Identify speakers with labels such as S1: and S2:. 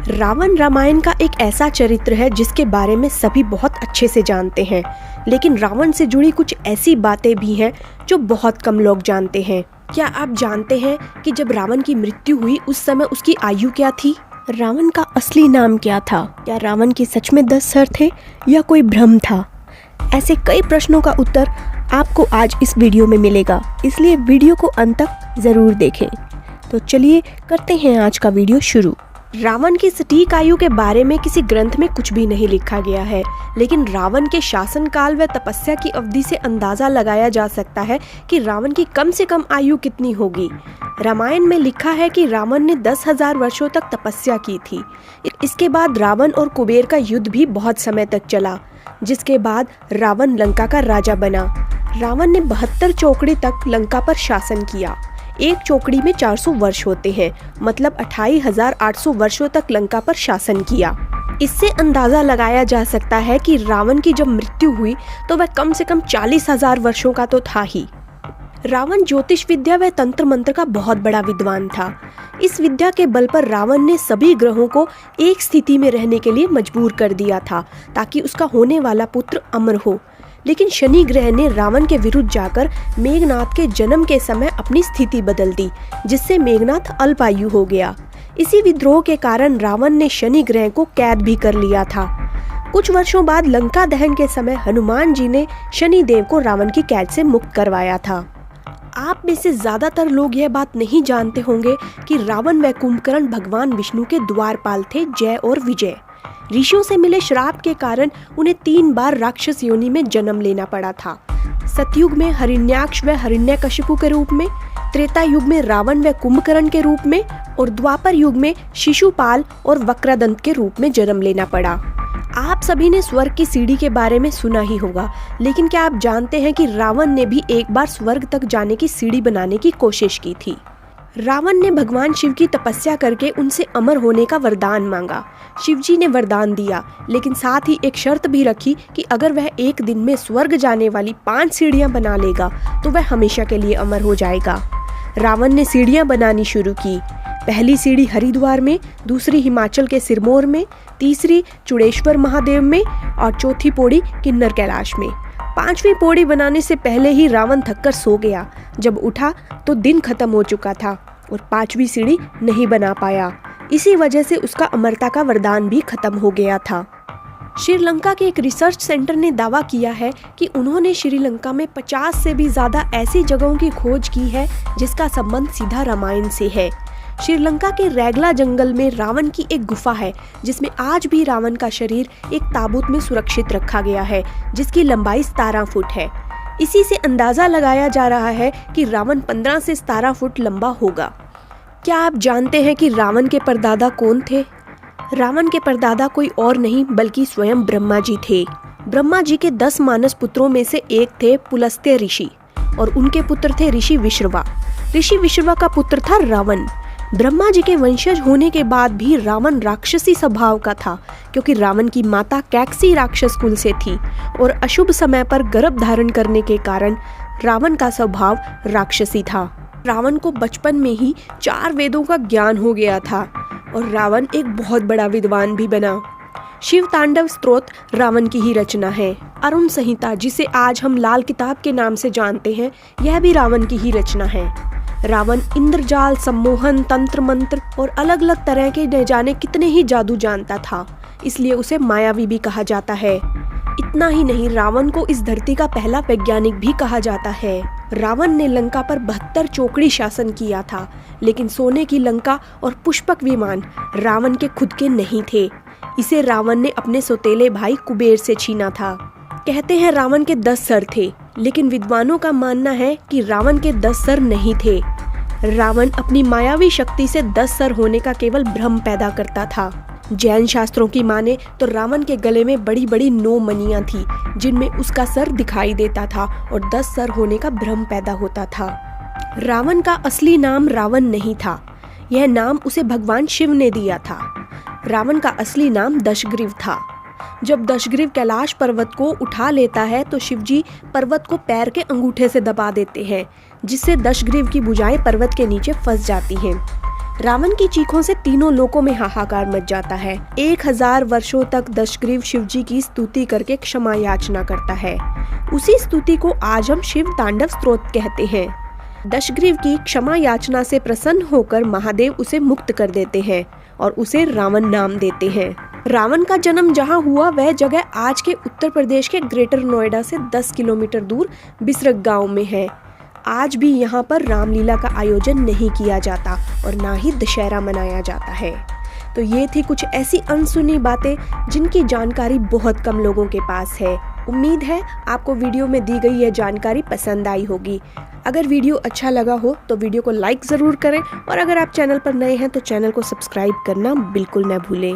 S1: रावण रामायण का एक ऐसा चरित्र है जिसके बारे में सभी बहुत अच्छे से जानते हैं, लेकिन रावण से जुड़ी कुछ ऐसी बातें भी हैं जो बहुत कम लोग जानते हैं। क्या आप जानते हैं कि जब रावण की मृत्यु हुई उस समय उसकी आयु क्या थी? रावण का असली नाम क्या था? क्या रावण के सच में 10 सर थे या कोई भ्रम था? ऐसे कई प्रश्नों का उत्तर आपको आज इस वीडियो में मिलेगा, इसलिए वीडियो को अंत तक जरूर देखें। तो चलिए करते हैं आज का वीडियो शुरू। रावण की सटीक आयु के बारे में किसी ग्रंथ में कुछ भी नहीं लिखा गया है, लेकिन रावण के शासनकाल व तपस्या की अवधि से अंदाजा लगाया जा सकता है कि रावण की कम से कम आयु कितनी होगी। रामायण में लिखा है कि रावण ने 10,000 वर्षों तक तपस्या की थी। इसके बाद रावण और कुबेर का युद्ध भी बहुत समय तक चला, जिसके बाद रावण लंका का राजा बना। रावण ने 72 चौकड़ी तक लंका पर शासन किया। एक चौकड़ी में 400 वर्ष होते हैं, मतलब 28,800 वर्षों तक लंका पर शासन किया। इससे अंदाजा लगाया जा सकता है कि रावण की जब मृत्यु हुई तो वह कम से कम 40,000 वर्षों का तो था ही। रावण ज्योतिष विद्या व तंत्र मंत्र का बहुत बड़ा विद्वान था। इस विद्या के बल पर रावण ने सभी ग्रहों को एक स्थिति में रहने के लिए मजबूर कर दिया था, ताकि उसका होने वाला पुत्र अमर हो। लेकिन शनि ग्रह ने रावण के विरुद्ध जाकर मेघनाथ के जन्म के समय अपनी स्थिति बदल दी, जिससे मेघनाथ अल्पायु हो गया। इसी विद्रोह के कारण रावण ने शनि ग्रह को कैद भी कर लिया था। कुछ वर्षों बाद लंका दहन के समय हनुमान जी ने शनि देव को रावण की कैद से मुक्त करवाया था। आप में से ज्यादातर लोग यह बात नहीं जानते होंगे कि रावण व कुंभकर्ण भगवान विष्णु के द्वारपाल थे, जय और विजय। ऋषियों से मिले श्राप के कारण उन्हें 3 बार राक्षस योनि में जन्म लेना पड़ा था। सतयुग में हिरण्याक्ष व हिरण्यकशिपु के रूप में, त्रेता युग में रावण व कुंभकर्ण के रूप में और द्वापर युग में शिशुपाल और वक्रदंत के रूप में जन्म लेना पड़ा। आप सभी ने स्वर्ग की सीढ़ी के बारे में सुना ही होगा, लेकिन क्या आप जानते हैं कि रावण ने भी एक बार स्वर्ग तक जाने की सीढ़ी बनाने की कोशिश की थी। रावण ने भगवान शिव की तपस्या करके उनसे अमर होने का वरदान मांगा। शिव जी ने वरदान दिया, लेकिन साथ ही एक शर्त भी रखी कि अगर वह एक दिन में स्वर्ग जाने वाली 5 सीढ़ियां बना लेगा तो वह हमेशा के लिए अमर हो जाएगा। रावण ने सीढ़ियां बनानी शुरू की। पहली सीढ़ी हरिद्वार में, दूसरी हिमाचल के सिरमौर में, तीसरी चुड़ेश्वर महादेव में और चौथी पौड़ी किन्नर कैलाश में। 5वीं पौड़ी बनाने से पहले ही रावण थककर सो गया। जब उठा तो दिन खत्म हो चुका था और 5वीं सीढ़ी नहीं बना पाया। इसी वजह से उसका अमरता का वरदान भी खत्म हो गया था। श्रीलंका के एक रिसर्च सेंटर ने दावा किया है कि उन्होंने श्रीलंका में 50 से भी ज्यादा ऐसी जगहों की खोज की है जिसका संबंध सीधा रामायण से है। श्रीलंका के रैगला जंगल में रावण की एक गुफा है, जिसमें आज भी रावण का शरीर एक ताबूत में सुरक्षित रखा गया है, जिसकी लंबाई 17 फुट है। इसी से अंदाजा लगाया जा रहा है कि रावण 15 से 17 फुट लंबा होगा। क्या आप जानते हैं कि रावण के परदादा कौन थे? रावण के परदादा कोई और नहीं बल्कि स्वयं ब्रह्मा जी थे। ब्रह्मा जी के 10 मानस पुत्रों में से एक थे पुलस्त्य ऋषि और उनके पुत्र थे ऋषि विश्रवा। ऋषि विश्रवा का पुत्र था रावण। ब्रह्मा जी के वंशज होने के बाद भी रावण राक्षसी स्वभाव का था, क्योंकि रावण की माता कैकसी राक्षस कुल से थी और अशुभ समय पर गर्भ धारण करने के कारण रावण का स्वभाव राक्षसी था। रावण को बचपन में ही 4 वेदों का ज्ञान हो गया था और रावण एक बहुत बड़ा विद्वान भी बना। शिव तांडव स्तोत्र रावण की ही रचना है। अरुण संहिता, जिसे आज हम लाल किताब के नाम से जानते हैं, यह भी रावण की ही रचना है। रावण इंद्रजाल, सम्मोहन, तंत्र मंत्र और अलग अलग तरह के न जाने कितने ही जादू जानता था, इसलिए उसे मायावी भी कहा जाता है। इतना ही नहीं, रावण को इस धरती का पहला वैज्ञानिक भी कहा जाता है। रावण ने लंका पर 72 चौकड़ी शासन किया था, लेकिन सोने की लंका और पुष्पक विमान रावण के खुद के नहीं थे। इसे रावण ने अपने सौतेले भाई कुबेर से छीना था। कहते हैं रावण के 10 सर थे, लेकिन विद्वानों का मानना है कि रावण के 10 सर नहीं थे। रावण अपनी मायावी शक्ति से 10 सर होने का केवल भ्रम पैदा करता था। जैन शास्त्रों की माने तो रावण के गले में बड़ी बड़ी 9 मणियां थी, जिनमें उसका सर दिखाई देता था और 10 सर होने का भ्रम पैदा होता था। रावण का असली नाम रावण नहीं था, यह नाम उसे भगवान शिव ने दिया था। रावण का असली नाम दशग्रीव था। जब दशग्रीव कैलाश पर्वत को उठा लेता है तो शिवजी पर्वत को पैर के अंगूठे से दबा देते हैं, जिससे दशग्रीव की भुजाएं पर्वत के नीचे फंस जाती हैं। रावण की चीखों से तीनों लोकों में हाहाकार मच जाता है। 1000 वर्षों तक दशग्रीव शिवजी की स्तुति करके क्षमा याचना करता है। उसी स्तुति को आज हम शिव तांडव स्तोत्र कहते हैं। दशग्रीव की क्षमा याचना से प्रसन्न होकर महादेव उसे मुक्त कर देते हैं और उसे रावण नाम देते हैं। रावण का जन्म जहां हुआ वह जगह आज के उत्तर प्रदेश के ग्रेटर नोएडा से 10 किलोमीटर दूर बिसरक गांव में है। आज भी यहां पर रामलीला का आयोजन नहीं किया जाता और ना ही दशहरा मनाया जाता है। तो ये थी कुछ ऐसी अनसुनी बातें जिनकी जानकारी बहुत कम लोगों के पास है। उम्मीद है आपको वीडियो में दी गई यह जानकारी पसंद आई होगी। अगर वीडियो अच्छा लगा हो तो वीडियो को लाइक ज़रूर करें और अगर आप चैनल पर नए हैं तो चैनल को सब्सक्राइब करना बिल्कुल न भूलें।